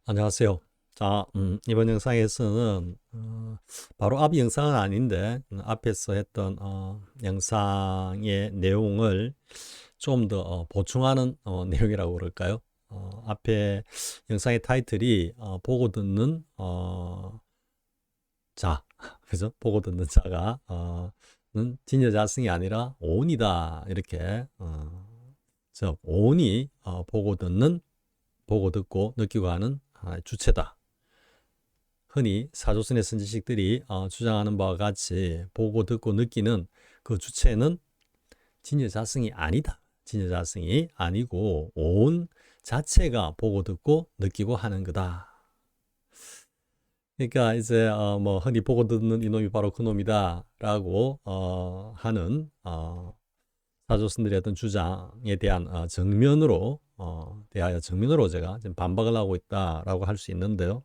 안녕하세요. 자, 이번 영상에서는 바로 앞 영상은 아닌데 앞에서 했던 영상의 내용을 좀 더 보충하는 내용이라고 그럴까요? 앞에 영상의 타이틀이 보고 듣는 자, 그죠? 보고 듣는 자가 는 진여자성이 아니라 오온이다 이렇게 즉 오온이 보고 듣고 느끼고 하는 하나의 주체다. 흔히 사조선의 선지식들이 주장하는 바와 같이 보고 듣고 느끼는 그 주체는 진여자성이 아니다. 진여자성이 아니고 온 자체가 보고 듣고 느끼고 하는 거다. 그러니까 이제 뭐 흔히 보고 듣는 이놈이 바로 그놈이다라고 하는 사조선들의 어떤 주장에 대한 대하여 정면으로 제가 지금 반박을 하고 있다라고 할 수 있는데요.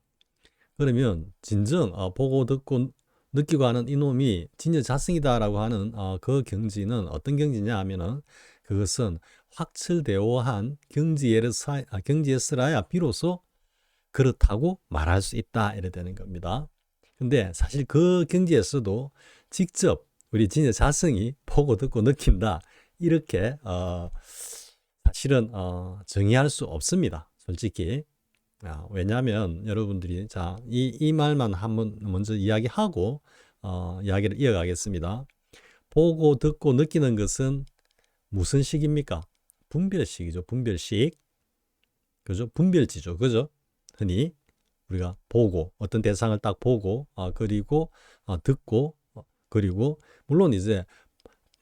그러면 진정 보고 듣고 느끼고 하는 이놈이 진여자성이다라고 하는 그 경지는 어떤 경지냐 하면은 그것은 확철되어 한 경지에서라야 비로소 그렇다고 말할 수 있다 이래 되는 겁니다. 근데 사실 그 경지에서도 직접 우리 진여자성이 보고 듣고 느낀다 이렇게 사실은 정의할 수 없습니다. 솔직히. 왜냐하면 여러분들이 이 말만 한번 먼저 이야기하고 이야기를 이어가겠습니다. 보고 듣고 느끼는 것은 무슨 식입니까? 분별식이죠. 분별식. 그죠? 분별지죠. 그죠? 흔히 우리가 보고 어떤 대상을 딱 보고 그리고 듣고 그리고 물론 이제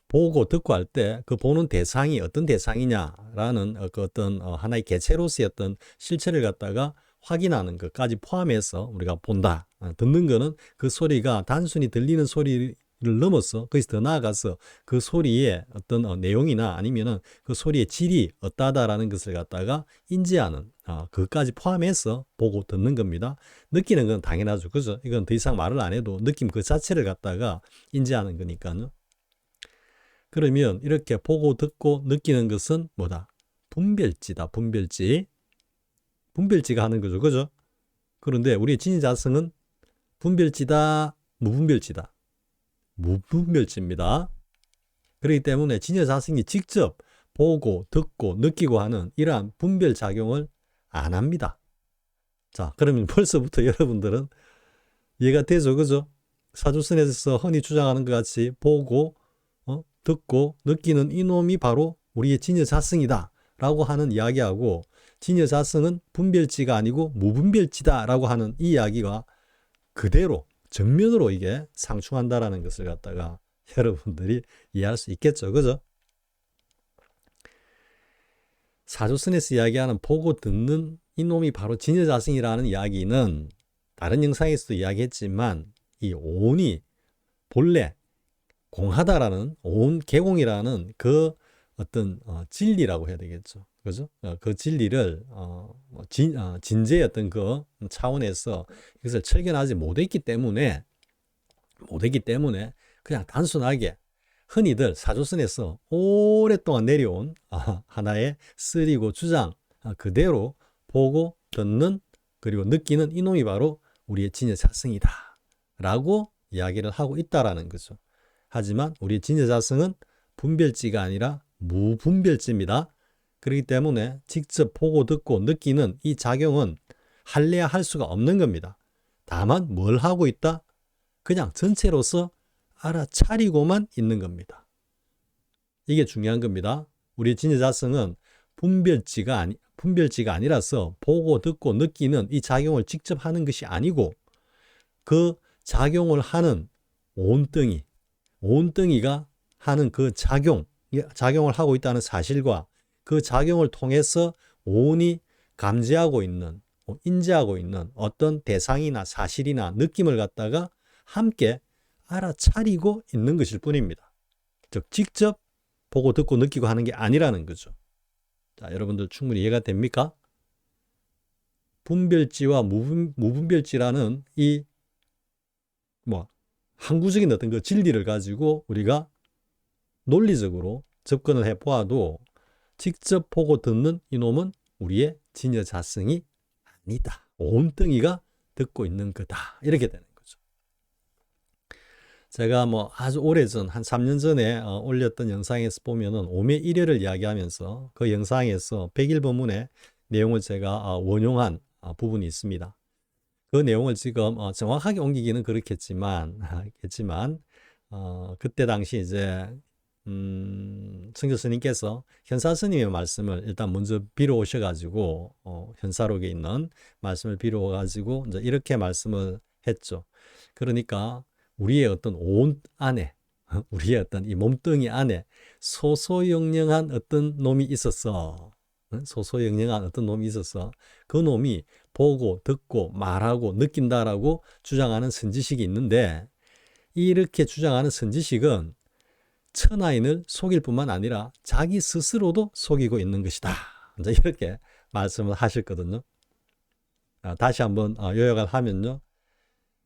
보고 듣고 할 때 그 보는 대상이 어떤 대상이냐라는 그 어떤 하나의 개체로서의 어떤 실체를 갖다가 확인하는 것까지 포함해서 우리가 본다. 듣는 거는 그 소리가 단순히 들리는 소리를 넘어서 거기서 더 나아가서 그 소리의 어떤 내용이나 아니면은 그 소리의 질이 어떠하다라는 것을 갖다가 인지하는 그것까지 포함해서 보고 듣는 겁니다. 느끼는 건 당연하죠. 그죠? 이건 더 이상 말을 안 해도 느낌 그 자체를 갖다가 인지하는 거니까요. 그러면 이렇게 보고 듣고 느끼는 것은 뭐다? 분별지다. 분별지. 분별지가 하는 거죠. 그죠? 그런데 우리의 진리자성은 분별지다. 무분별지다. 무분별지입니다. 그렇기 때문에 진여자성이 직접 보고 듣고 느끼고 하는 이러한 분별작용을 안 합니다. 자, 그러면 벌써부터 여러분들은 이해가 되죠? 그죠? 사조선에서 흔히 주장하는 것 같이 보고 듣고 느끼는 이놈이 바로 우리의 진여자성이다 라고 하는 이야기하고 진여자성은 분별지가 아니고 무분별지다 라고 하는 이 이야기가 그대로 정면으로 이게 상충한다라는 것을 갖다가 여러분들이 이해할 수 있겠죠. 그죠? 사조선에서 이야기하는 보고 듣는 이놈이 바로 진여자성이라는 이야기는 다른 영상에서도 이야기했지만 이 오온이 본래 공하다라는 온 개공이라는 그 어떤 진리라고 해야 되겠죠. 그죠? 그 진리를 진재의 어떤 그 차원에서 이것을 철견하지 못했기 때문에 그냥 단순하게 흔히들 사조선에서 오랫동안 내려온 하나의 쓰리고 주장 그대로 보고 듣는 그리고 느끼는 이놈이 바로 우리의 진여자성이다 라고 이야기를 하고 있다라는 거죠. 하지만 우리 진여자성은 분별지가 아니라 무분별지입니다. 그렇기 때문에 직접 보고 듣고 느끼는 이 작용은 할래야 할 수가 없는 겁니다. 다만 뭘 하고 있다? 그냥 전체로서 알아차리고만 있는 겁니다. 이게 중요한 겁니다. 우리 진여자성은 분별지가 아니라서 보고 듣고 느끼는 이 작용을 직접 하는 것이 아니고 그 작용을 하는 온덩이가 하는 그 작용을 하고 있다는 사실과 그 작용을 통해서 온이 감지하고 있는, 인지하고 있는 어떤 대상이나 사실이나 느낌을 갖다가 함께 알아차리고 있는 것일 뿐입니다. 즉, 직접 보고 듣고 느끼고 하는 게 아니라는 거죠. 자, 여러분들 충분히 이해가 됩니까? 분별지와 무분별지라는 이 항구적인 어떤 그 진리를 가지고 우리가 논리적으로 접근을 해보아도 직접 보고 듣는 이놈은 우리의 진여자성이 아니다. 온덩이가 듣고 있는 거다. 이렇게 되는 거죠. 제가 뭐 아주 오래전 한 3년 전에 올렸던 영상에서 보면은 오매 1회를 이야기하면서 그 영상에서 101법문의 내용을 제가 원용한 부분이 있습니다. 그 내용을 지금 정확하게 옮기기는 그렇겠지만 그때 당시 이제 성교 스님께서 현사 스님의 말씀을 일단 먼저 빌어 오셔가지고 현사록에 있는 말씀을 빌어 와가지고 이제 이렇게 말씀을 했죠. 그러니까 우리의 어떤 온 안에 우리의 어떤 이 몸뚱이 안에 소소영령한 어떤 놈이 있었어. 소소영령한 어떤 놈이 있었어. 그 놈이 보고 듣고 말하고 느낀다라고 주장하는 선지식이 있는데, 이렇게 주장하는 선지식은 천하인을 속일 뿐만 아니라 자기 스스로도 속이고 있는 것이다. 이제 이렇게 말씀을 하셨거든요. 다시 한번 요약을 하면요.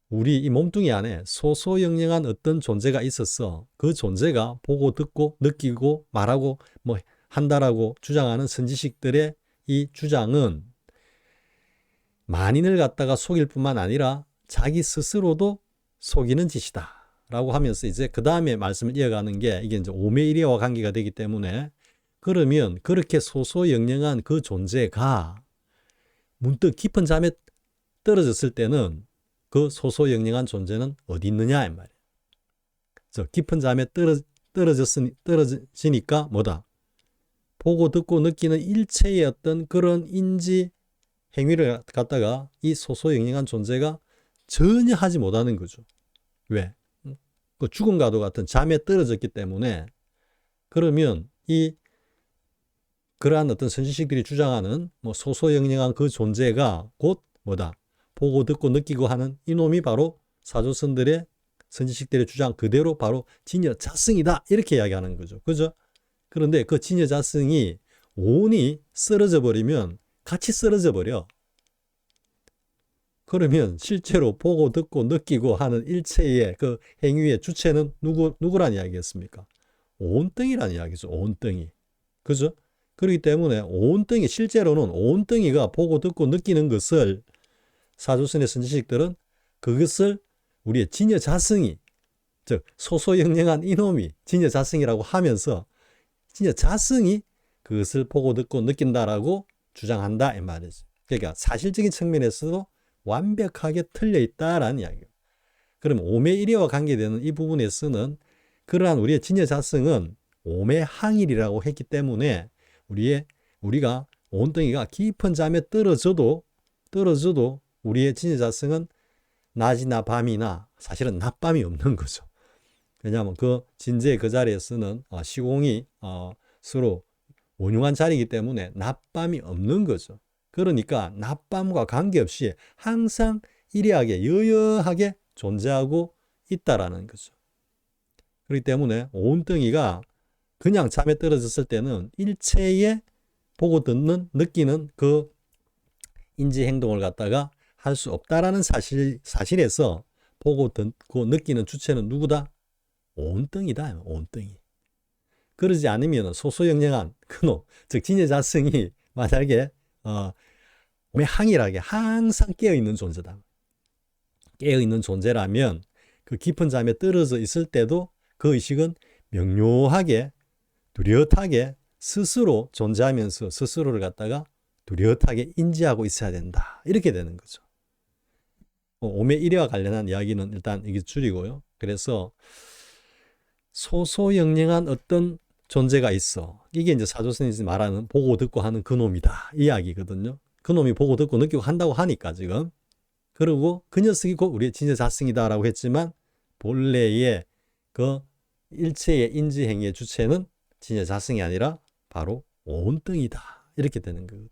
우리 이 몸뚱이 안에 소소영령한 어떤 존재가 있었어. 그 존재가 보고 듣고 느끼고 말하고 뭐 한다라고 주장하는 선지식들의 이 주장은 만인을 갖다가 속일 뿐만 아니라 자기 스스로도 속이는 짓이다 라고 하면서 이제 그 다음에 말씀을 이어가는 게 이게 이제 오매일의와 관계가 되기 때문에, 그러면 그렇게 소소영령한 그 존재가 문득 깊은 잠에 떨어졌을 때는 그 소소영령한 존재는 어디 있느냐 이 말이에요. 깊은 잠에 떨어지니까 뭐다? 보고 듣고 느끼는 일체의 어떤 그런 인지 행위를 갖다가 이 소소영령한 존재가 전혀 하지 못하는 거죠. 왜? 그 죽음과도 같은 잠에 떨어졌기 때문에. 그러면 그러한 어떤 선지식들이 주장하는 뭐 소소영령한 그 존재가 곧 뭐다? 보고 듣고 느끼고 하는 이놈이 바로 사조선들의 선지식들의 주장 그대로 바로 진여자성이다 이렇게 이야기하는 거죠. 그죠? 그런데 그 진여자성이 온이 쓰러져 버리면 같이 쓰러져 버려. 그러면 실제로 보고 듣고 느끼고 하는 일체의 그 행위의 주체는 누구란 이야기겠습니까? 온덩이란 이야기죠. 온덩이. 그죠? 그렇기 때문에 온덩이, 실제로는 온덩이가 보고 듣고 느끼는 것을 사조선의 선지식들은 그것을 우리의 진여자성이, 즉 소소영령한 이놈이 진여자성이라고 하면서 진여자성이 그것을 보고 듣고 느낀다라고 주장한다 이 말이죠. 그러니까 사실적인 측면에서도 완벽하게 틀려 있다라는 이야기예요. 그럼 오매일의와 관계되는 이 부분에서는 그러한 우리의 진여자성은 오매항일이라고 했기 때문에 우리가 온덩이가 깊은 잠에 떨어져도 우리의 진여자성은 낮이나 밤이나 사실은 낮밤이 없는 거죠. 왜냐하면 그 진제의 그 자리에서는 시공이 서로 원흉한 자리이기 때문에 낮밤이 없는 거죠. 그러니까 낮밤과 관계없이 항상 일의하게 여여하게 존재하고 있다라는 거죠. 그렇기 때문에 온덩이가 그냥 잠에 떨어졌을 때는 일체의 보고 듣는 느끼는 그 인지 행동을 갖다가 할 수 없다라는 사실에서 보고 듣고 느끼는 주체는 누구다? 온덩이다. 온덩이. 그러지 않으면 소소영령한 그놈, 즉 진여자성이 만약에 항일하게 항상 깨어있는 존재다. 깨어있는 존재라면 그 깊은 잠에 떨어져 있을 때도 그 의식은 명료하게 뚜렷하게 스스로 존재하면서 스스로를 갖다가 뚜렷하게 인지하고 있어야 된다. 이렇게 되는 거죠. 오매일의와 관련한 이야기는 일단 이게 줄이고요. 그래서 소소영령한 어떤 존재가 있어. 이게 이제 사조선이 말하는 보고 듣고 하는 그놈이다. 이 이야기거든요. 그놈이 보고 듣고 느끼고 한다고 하니까 지금. 그리고 그 녀석이 곧 우리의 진여자성이다라고 했지만 본래의 그 일체의 인지행위의 주체는 진여자성이 아니라 바로 온덩이다. 이렇게 되는 거거든.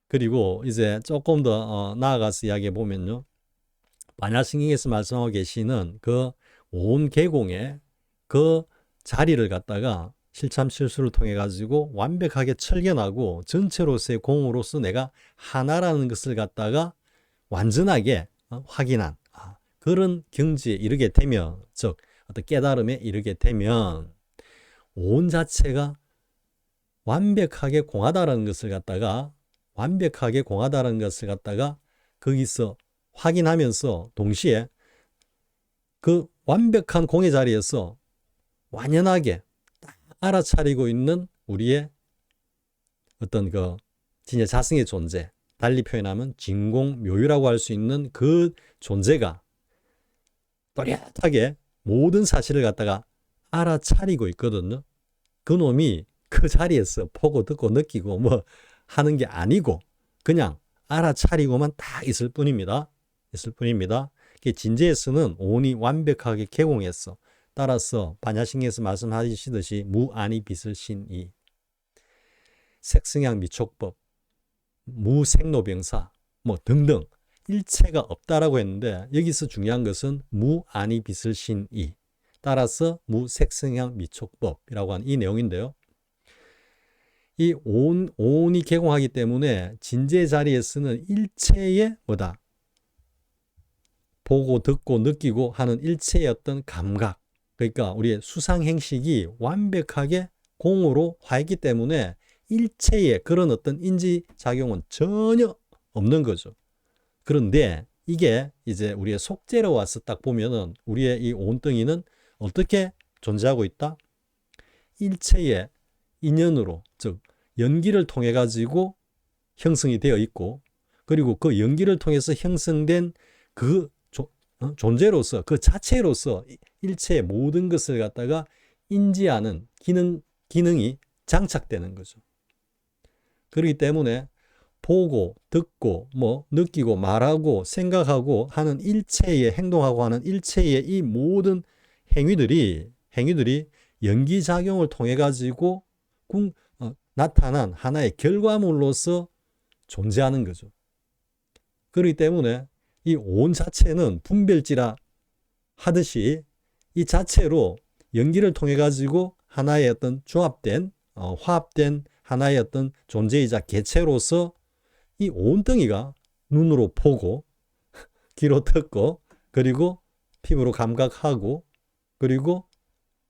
그리고 이제 조금 더 나아가서 이야기해 보면요. 반야신경에서 말씀하고 계시는 그 온 계공의 그 자리를 갖다가 실참실수를 통해 가지고 완벽하게 철견하고 전체로서의 공으로서 내가 하나라는 것을 갖다가 완전하게 확인한 그런 경지에 이르게 되면, 즉 어떤 깨달음에 이르게 되면 온 자체가 완벽하게 공하다라는 것을 갖다가 완벽하게 공하다는 것을 갖다가 거기서 확인하면서 동시에 그 완벽한 공의 자리에서 완연하게 딱 알아차리고 있는 우리의 어떤 그 진짜 자성의 존재, 달리 표현하면 진공묘유라고 할 수 있는 그 존재가 또렷하게 모든 사실을 갖다가 알아차리고 있거든요. 그 놈이 그 자리에서 보고 듣고 느끼고 뭐 하는 게 아니고 그냥 알아차리고만 딱 있을 뿐입니다. 있을 뿐입니다. 진재에서는 온이 완벽하게 개공했어. 따라서 반야신경에서 말씀하시듯이 무아니 빛을 신이, 색성향 미촉법, 무생로병사 뭐 등등 일체가 없다라고 했는데 여기서 중요한 것은 무아니 빛을 신이, 따라서 무색성향 미촉법이라고 하는 이 내용인데요. 이 온이 개공하기 때문에 진재 자리에서는 일체의 뭐다? 보고 듣고 느끼고 하는 일체의 어떤 감각, 그러니까 우리의 수상행식이 완벽하게 공으로 화했기 때문에 일체의 그런 어떤 인지작용은 전혀 없는 거죠. 그런데 이게 이제 우리의 속죄로 와서 딱 보면은 우리의 이 온덩이는 어떻게 존재하고 있다? 일체의 인연으로, 즉 연기를 통해 가지고 형성이 되어 있고, 그리고 그 연기를 통해서 형성된 그 존재로서, 그 자체로서 일체의 모든 것을 갖다가 인지하는 기능이 장착되는 거죠. 그렇기 때문에 보고 듣고 뭐 느끼고 말하고 생각하고 하는 일체의 행동하고 하는 일체의 이 모든 행위들이 연기작용을 통해 가지고 나타난 하나의 결과물로서 존재하는 거죠. 그렇기 때문에 이 온 자체는 분별지라 하듯이 이 자체로 연기를 통해 가지고 하나의 어떤 조합된 화합된 하나의 어떤 존재이자 개체로서 이 온덩이가 눈으로 보고 귀로 듣고 그리고 피부로 감각하고 그리고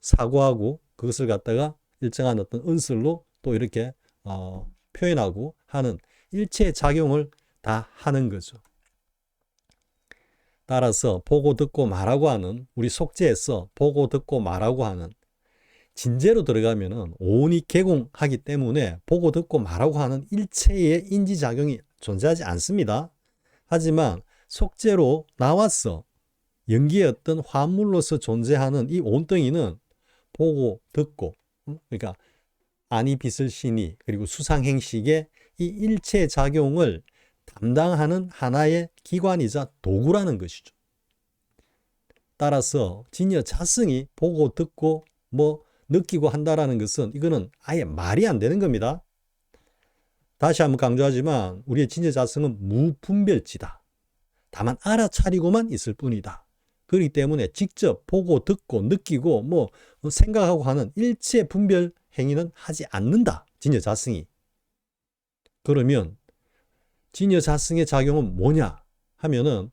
사고하고 그것을 갖다가 일정한 어떤 은술로 또 이렇게 표현하고 하는 일체의 작용을 다 하는 거죠. 따라서 보고 듣고 말하고 하는 우리 속죄에서 보고 듣고 말하고 하는 진재로 들어가면은 온이 개공하기 때문에 보고 듣고 말하고 하는 일체의 인지작용이 존재하지 않습니다. 하지만 속죄로 나와서 연기의 어떤 화물로서 존재하는 이 온덩이는 보고 듣고 그러니까 아니 빛을 신이 그리고 수상행식의 이 일체 작용을 담당하는 하나의 기관이자 도구라는 것이죠. 따라서 진여 자성이 보고 듣고 뭐 느끼고 한다라는 것은 이거는 아예 말이 안 되는 겁니다. 다시 한번 강조하지만 우리의 진여 자성은 무분별지다. 다만 알아차리고만 있을 뿐이다. 그렇기 때문에 직접 보고 듣고 느끼고 뭐 생각하고 하는 일체 분별 행위는 하지 않는다. 진여 자성이. 그러면 진여 자성의 작용은 뭐냐 하면은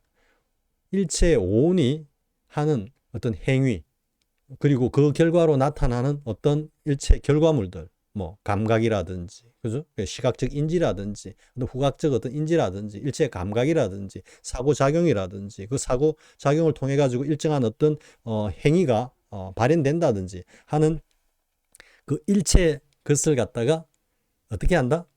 일체 온이 하는 어떤 행위 그리고 그 결과로 나타나는 어떤 일체 결과물들 뭐 감각이라든지 그죠? 시각적 인지라든지 후각적 어떤 인지라든지 일체 감각이라든지 사고작용이라든지 그 사고작용을 통해 가지고 일정한 어떤 행위가 발현된다든지 하는 그 일체 것을 갖다가 어떻게 한다?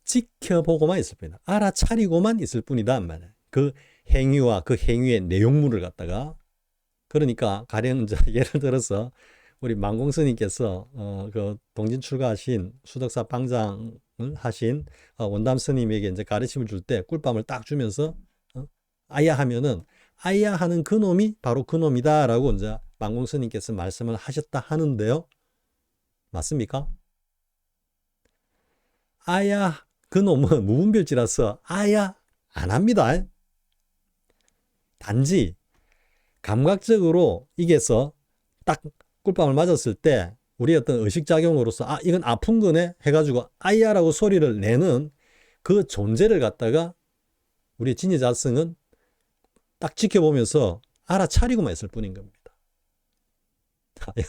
지켜보고만 있을 뿐이다. 알아차리고만 있을 뿐이다. 그 행위와 그 행위의 내용물을 갖다가 그러니까 가령 이제 예를 들어서 우리 만공스님께서 그 동진 출가하신 수덕사 방장을 하신 원담 스님에게 이제 가르침을 줄 때 꿀밤을 딱 주면서 아야 하면은 아야 하는 그 놈이 바로 그 놈이다라고 이제 만공스님께서 말씀을 하셨다 하는데요. 맞습니까? 아야 그 놈은 무분별지라서 아야 안 합니다. 단지 감각적으로 이게서 딱 꿀밤을 맞았을 때 우리 어떤 의식작용으로서 아 이건 아픈 거네 해가지고 아야라고 소리를 내는 그 존재를 갖다가 우리 진여자성은 딱 지켜보면서 알아차리고만 있을 뿐인 겁니다.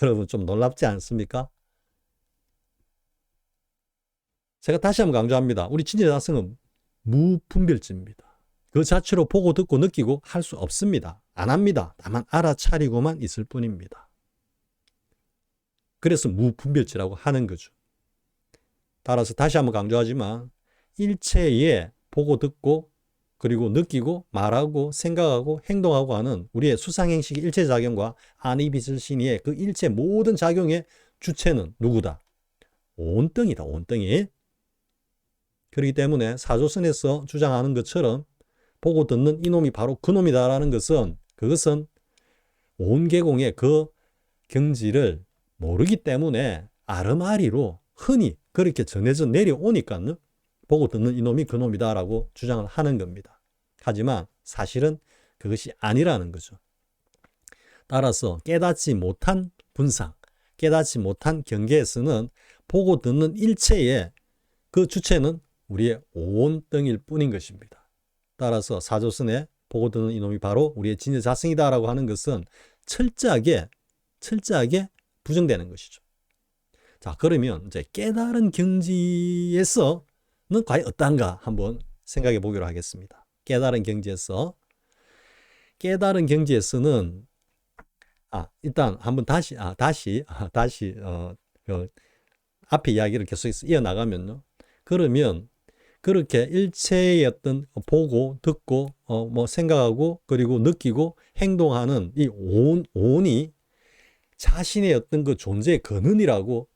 여러분 좀 놀랍지 않습니까? 제가 다시 한번 강조합니다. 우리 진여자성은 무분별증입니다. 그 자체로 보고 듣고 느끼고 할 수 없습니다. 안 합니다. 다만 알아차리고만 있을 뿐입니다. 그래서 무분별지라고 하는 거죠. 따라서 다시 한번 강조하지만 일체에 보고 듣고 그리고 느끼고 말하고 생각하고 행동하고 하는 우리의 수상행식의 일체작용과 안이비슬신이의 그 일체 모든 작용의 주체는 누구다? 온덩이다. 온덩이. 그렇기 때문에 사조선에서 주장하는 것처럼 보고 듣는 이놈이 바로 그놈이다라는 것은 그것은 온계공의 그 경지를 모르기 때문에 아르마리로 흔히 그렇게 전해져 내려오니까요. 보고 듣는 이놈이 그놈이다라고 주장을 하는 겁니다. 하지만 사실은 그것이 아니라는 거죠. 따라서 깨닫지 못한 분상, 깨닫지 못한 경계에서는 보고 듣는 일체의 그 주체는 우리의 온덩일 뿐인 것입니다. 따라서 사조선에 보고 듣는 이놈이 바로 우리의 진여자성이다라고 하는 것은 철저하게 부정되는 것이죠. 자, 그러면 이제 깨달은 경지에서는 과연 어떤가 한번 생각해 보기로 하겠습니다. 깨달은 경지에서는 일단 한번 다시 앞에 이야기를 계속 이어나가면요. 그러면 그렇게 일체의 어떤 보고 듣고 뭐 생각하고 그리고 느끼고 행동하는 이 온이 자신의 어떤 그 존재의 근원이라고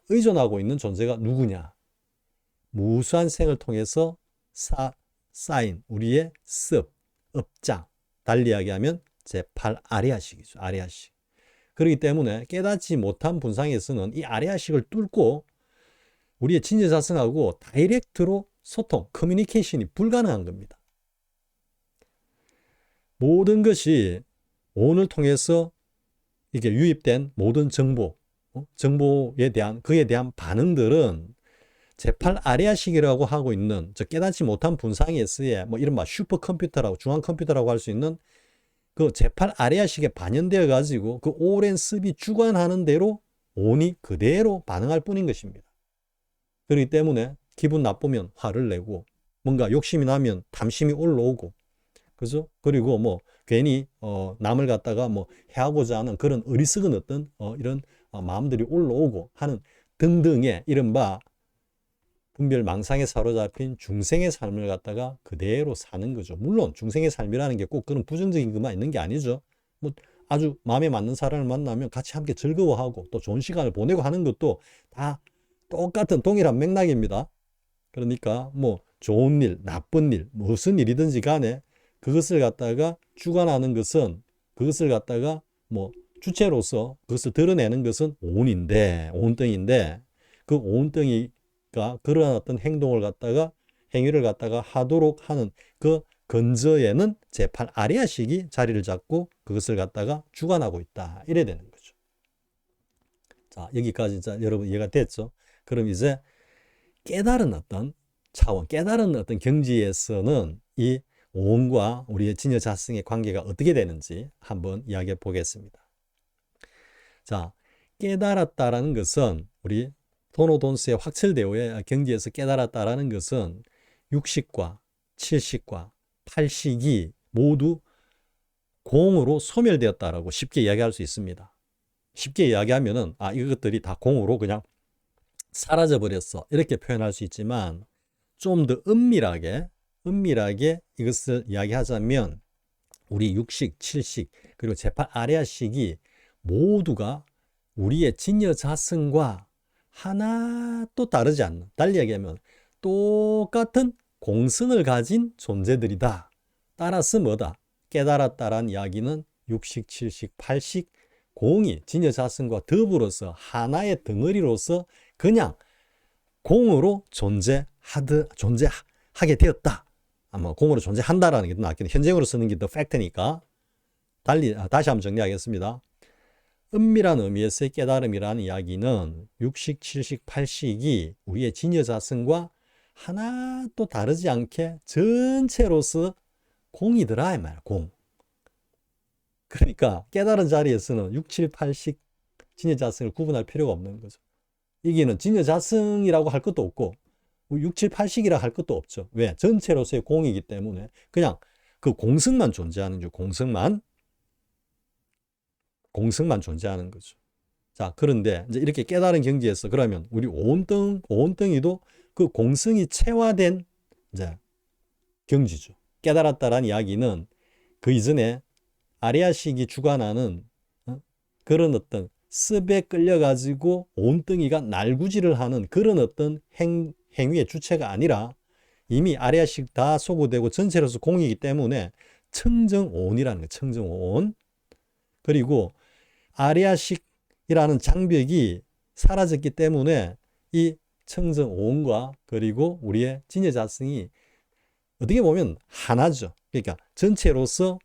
의존하고 있는 존재가 누구냐? 무수한 생을 통해서 쌓인 우리의 습, 업장, 달리 이야기하면 제8아리아식이죠. 아리아식. 그렇기 때문에 깨닫지 못한 분상에서는 이 아리아식을 뚫고 우리의 진여자성하고 다이렉트로 소통, 커뮤니케이션이 불가능한 겁니다. 모든 것이 온을 통해서 이게 유입된 모든 정보에 대한 그에 대한 반응들은 제8아리아식이라고 하고 있는 저 깨닫지 못한 분상에서의 뭐 이른바 슈퍼컴퓨터라고 중앙컴퓨터라고 할 수 있는 그 제8아리아식에 반영되어 가지고 그 오랜 습이 주관하는 대로 온이 그대로 반응할 뿐인 것입니다. 그렇기 때문에 기분 나쁘면 화를 내고 뭔가 욕심이 나면 탐심이 올라오고 그죠? 그리고 뭐 괜히 남을 갖다가 뭐 해하고자 하는 그런 어리석은 어떤 이런 마음들이 올라오고 하는 등등의 이른바 분별망상에 사로잡힌 중생의 삶을 갖다가 그대로 사는 거죠. 물론 중생의 삶이라는 게 꼭 그런 부정적인 것만 있는 게 아니죠. 뭐 아주 마음에 맞는 사람을 만나면 같이 함께 즐거워하고 또 좋은 시간을 보내고 하는 것도 다 똑같은 동일한 맥락입니다. 그러니까 뭐 좋은 일, 나쁜 일, 무슨 일이든지 간에 그것을 갖다가 주관하는 것은 그것을 갖다가 뭐 주체로서 그것을 드러내는 것은 온인데, 온덩인데 그 온덩이가 그런 어떤 행위를 갖다가 하도록 하는 그 근저에는 제8아리아식이 자리를 잡고 그것을 갖다가 주관하고 있다. 이래야 되는 거죠. 자, 여기까지 여러분 이해가 됐죠? 그럼 이제 깨달은 어떤 차원, 깨달은 어떤 경지에서는 이 온과 우리의 진여자성의 관계가 어떻게 되는지 한번 이야기해 보겠습니다. 자, 깨달았다라는 것은 우리 도노돈스의 확철대오의 경지에서 깨달았다라는 것은 육식과 칠식과 팔식이 모두 공으로 소멸되었다라고 쉽게 이야기할 수 있습니다. 쉽게 이야기하면은 이것들이 다 공으로 그냥 사라져버렸어 이렇게 표현할 수 있지만 좀 더 은밀하게 이것을 이야기하자면 우리 육식, 칠식 그리고 제8아리아식이 모두가 우리의 진여자성과 하나도 다르지 않는, 달리 얘기하면 똑같은 공성을 가진 존재들이다. 따라서 뭐다? 깨달았다란 이야기는 육식, 칠식, 팔식 공이 진여자성과 더불어서 하나의 덩어리로서 그냥 공으로 존재하게 되었다. 아마 공으로 존재한다라는 게 더 낫겠네. 현재으로 쓰는 게 더 팩트니까. 다시 한번 정리하겠습니다. 은밀한 의미에서의 깨달음이라는 이야기는 육식, 칠식, 팔식이 우리의 진여자성과 하나도 다르지 않게 전체로서 공이더라 이 말이야. 공. 그러니까 깨달은 자리에서는 6, 7, 8식 진여자성을 구분할 필요가 없는 거죠. 이게는 진여자성이라고 할 것도 없고 6, 7, 8식이라 할 것도 없죠. 왜? 전체로서의 공이기 때문에 그냥 그 공성만 존재하는 줄, 공성만 존재하는 거죠. 자, 그런데 이제 이렇게 깨달은 경지에서 그러면 우리 오온덩이도 그 공성이 체화된 이제 경지죠. 깨달았다라는 이야기는 그 이전에 아리아식이 주관하는 그런 어떤 습에 끌려가지고 온덩이가 날구지를 하는 그런 어떤 행위의 주체가 아니라 이미 아리아식 다 소구되고 전체로서 공이기 때문에 청정오온이라는 거예요. 청정오온. 그리고 아리아식이라는 장벽이 사라졌기 때문에 이 청정오온과 그리고 우리의 진여자성이 어떻게 보면 하나죠. 그러니까 전체로서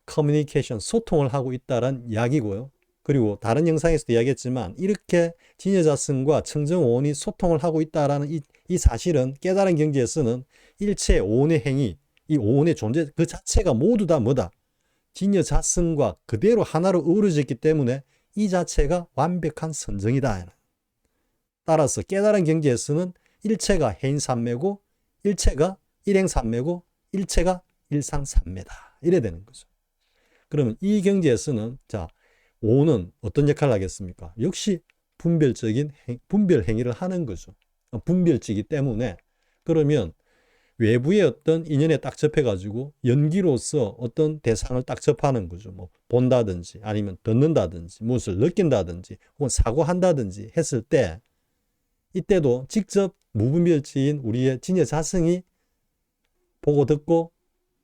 커뮤니케이션, 소통을 하고 있다는 이야기고요. 그리고 다른 영상에서도 이야기했지만 이렇게 진여자성과 청정오온이 소통을 하고 있다는 이 사실은 깨달은 경지에서는 일체 오온의 행위, 이 오온의 존재 그 자체가 모두 다 뭐다? 진여자성과 그대로 하나로 어우러졌기 때문에 이 자체가 완벽한 선정이다. 따라서 깨달은 경지에서는 일체가 해인산매고 일체가 일행산매고 일체가 일상산매다. 이래 되는 거죠. 그러면 이 경지에서는 자, 오는 어떤 역할을 하겠습니까? 역시 분별 행위를 하는 거죠. 분별지기 때문에 그러면 외부의 어떤 인연에 딱 접해가지고 연기로서 어떤 대상을 딱 접하는 거죠. 뭐 본다든지 아니면 듣는다든지 무엇을 느낀다든지 혹은 사고한다든지 했을 때 이때도 직접 무분별지인 우리의 진여자성이 보고 듣고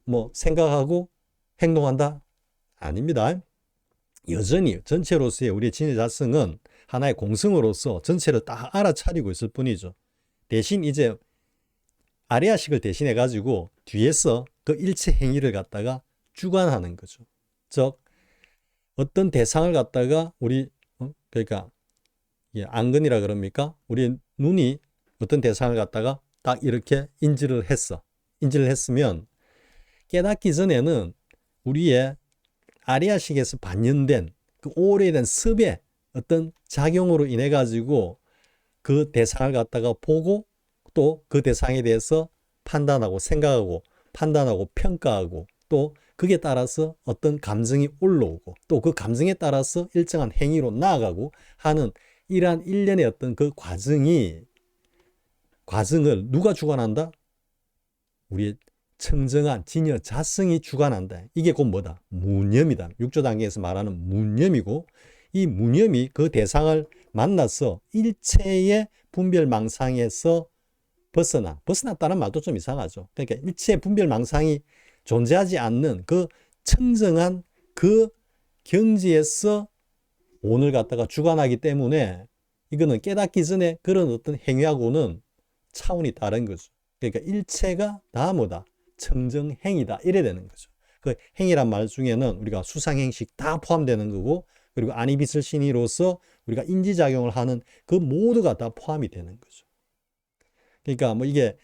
뭐 생각하고 행동한다? 아닙니다. 여전히 전체로서의 우리의 진여자성은 하나의 공성으로서 전체를 다 알아차리고 있을 뿐이죠. 대신 이제 아리아식을 대신해 가지고 뒤에서 그 일체 행위를 갖다가 주관하는 거죠. 즉 어떤 대상을 갖다가 우리 그러니까 안근이라 그럽니까? 우리 눈이 어떤 대상을 갖다가 딱 이렇게 인지를 했으면 깨닫기 전에는 우리의 아리아식에서 반영된 그 오래된 습의 어떤 작용으로 인해 가지고 그 대상을 갖다가 보고 또 그 대상에 대해서 판단하고 생각하고 판단하고 평가하고 또 그게 따라서 어떤 감정이 올라오고 또 그 감정에 따라서 일정한 행위로 나아가고 하는 이러한 일련의 어떤 그 과정을 누가 주관한다? 우리의 청정한 진여자성이 주관한다. 이게 곧 뭐다? 무념이다. 6조 단계에서 말하는 무념이고 이 무념이 그 대상을 만나서 일체의 분별망상에서 벗어났다는 말도 좀 이상하죠. 그러니까 일체의 분별망상이 존재하지 않는 그 청정한 그 경지에서 오늘 갖다가 주관하기 때문에 이거는 깨닫기 전에 그런 어떤 행위하고는 차원이 다른 거죠. 그러니까 일체가 다 뭐다? 청정행위다. 이래 되는 거죠. 그 행위란 말 중에는 우리가 수상행식 다 포함되는 거고 그리고 아니비설신이로서 우리가 인지작용을 하는 그 모두가 다 포함이 되는 거죠. 그러니까 뭐 이게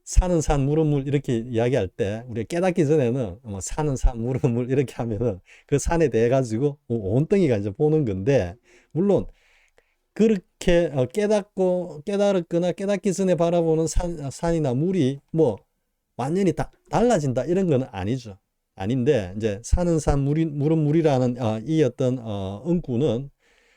산은 산, 물은 물 이렇게 이야기할 때 우리가 깨닫기 전에는 뭐 산은 산, 물은 물 이렇게 하면은 그 산에 대해 가지고 온덩이가 이제 보는 건데 물론 그렇게 깨달았거나 깨닫기 전에 바라보는 산이나 물이 뭐 완전히 다 달라진다 이런 건 아니죠. 아닌데 이제 산은 산, 물은 물이라는 이 어떤 은구는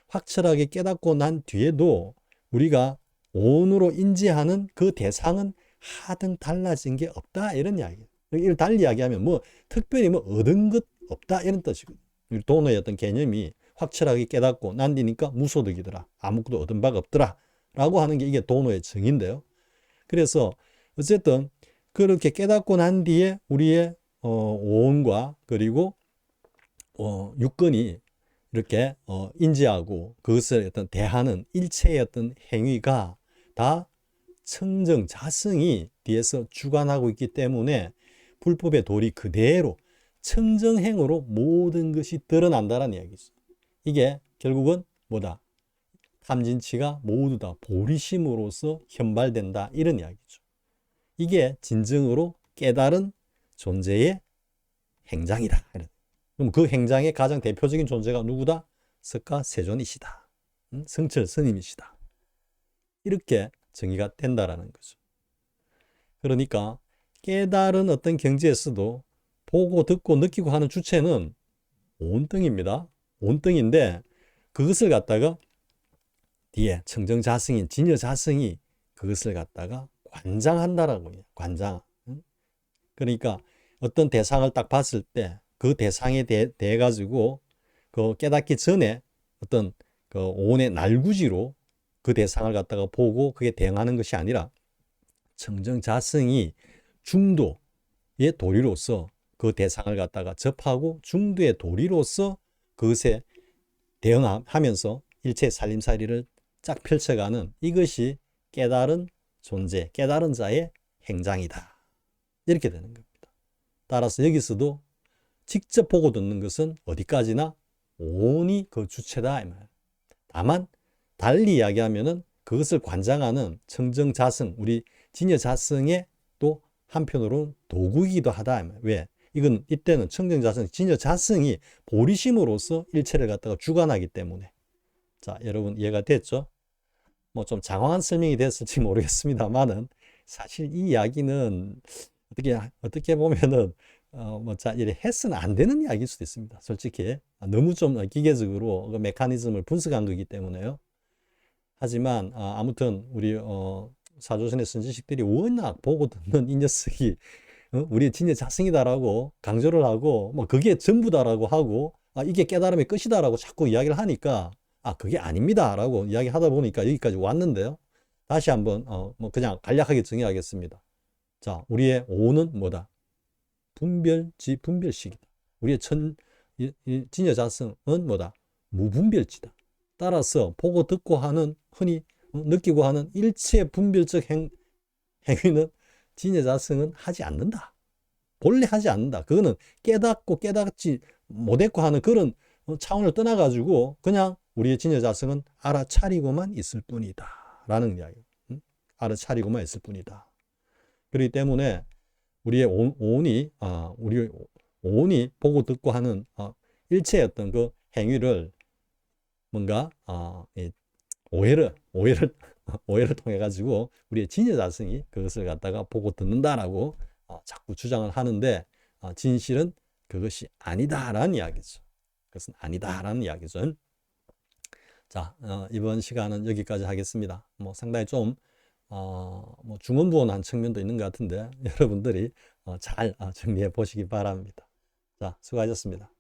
확실하게 깨닫고 난 뒤에도 우리가 온으로 인지하는 그 대상은 하등 달라진 게 없다 이런 이야기예요. 이걸 달리 이야기하면 뭐 특별히 뭐 얻은 것 없다 이런 뜻이거든요. 도노의 어떤 개념이 확실하게 깨닫고 난 뒤니까 무소득이더라. 아무것도 얻은 바가 없더라. 라고 하는 게 이게 도노의 정의인데요. 그래서 어쨌든 그렇게 깨닫고 난 뒤에 우리의 오온과 그리고 육근이 이렇게 인지하고 그것을 어떤 대하는 일체의 어떤 행위가 다 청정 자성이 뒤에서 주관하고 있기 때문에 불법의 도리 그대로 청정행으로 모든 것이 드러난다는 이야기죠. 이게 결국은 뭐다? 탐진치가 모두 다 보리심으로서 현발된다 이런 이야기죠. 이게 진정으로 깨달은 존재의 행장이다. 그럼 그 행장의 가장 대표적인 존재가 누구다? 석가세존이시다. 성철 스님이시다. 이렇게 정의가 된다라는 거죠. 그러니까 깨달은 어떤 경지에서도 보고 듣고 느끼고 하는 주체는 온등입니다. 온등인데 그것을 갖다가 뒤에 청정자승인 진여자승이 그것을 갖다가 관장한다라고 해요. 관장. 그러니까 어떤 대상을 딱 봤을 때 그 대상에 대해 가지고 그 깨닫기 전에 어떤 그 온의 날구지로 그 대상을 갖다가 보고 그게 대응하는 것이 아니라 청정자승이 중도의 도리로서 그 대상을 갖다가 접하고 중도의 도리로서 그것에 대응하면서 일체 살림살이를 쫙 펼쳐가는 이것이 깨달은 존재, 깨달은 자의 행장이다. 이렇게 되는 겁니다. 따라서 여기서도 직접 보고 듣는 것은 어디까지나 온이 그 주체다. 다만 달리 이야기하면은 그것을 관장하는 청정자승, 우리 진여자승의 또 한편으로는 도구이기도 하다. 왜? 이건 이때는 청정자승, 진여자승이 보리심으로서 일체를 갖다가 주관하기 때문에. 자, 여러분 이해가 됐죠? 뭐 좀 장황한 설명이 됐을지 모르겠습니다만은 사실 이 이야기는 어떻게 보면은 이래 해서는 안 되는 이야기일 수도 있습니다. 솔직히 너무 좀 기계적으로 그 메커니즘을 분석한 거기 때문에요. 하지만 아무튼 우리 사조선의 선지식들이 워낙 보고 듣는 이 녀석이 우리 진짜 자승이다라고 강조를 하고 뭐 그게 전부다라고 하고 이게 깨달음의 끝이다라고 자꾸 이야기를 하니까 그게 아닙니다라고 이야기하다 보니까 여기까지 왔는데요. 다시 한번 뭐 그냥 간략하게 정의하겠습니다. 자, 우리의 오는 뭐다? 분별지 분별식이다. 우리의 진여자성은 뭐다? 무분별지다. 따라서 보고 듣고 하는 흔히 느끼고 하는 일체 분별적 행위는 진여자성은 하지 않는다. 본래 하지 않는다. 그거는 깨닫고 깨닫지 못했고 하는 그런 차원을 떠나가지고 그냥 우리의 진여자성은 알아차리고만 있을 뿐이다. 라는 이야기. 알아차리고만 있을 뿐이다. 그렇기 때문에 우리의 우리 온이 보고 듣고 하는 일체의 어떤 그 행위를 뭔가 오해를 통해 가지고 우리의 진여자성이 그것을 갖다가 보고 듣는다라고 자꾸 주장을 하는데 진실은 그것이 아니다라는 이야기죠. 그것은 아니다라는 이야기죠. 자, 이번 시간은 여기까지 하겠습니다. 뭐 상당히 좀 뭐 중언부언한 측면도 있는 것 같은데 여러분들이 잘 정리해 보시기 바랍니다. 자, 수고하셨습니다.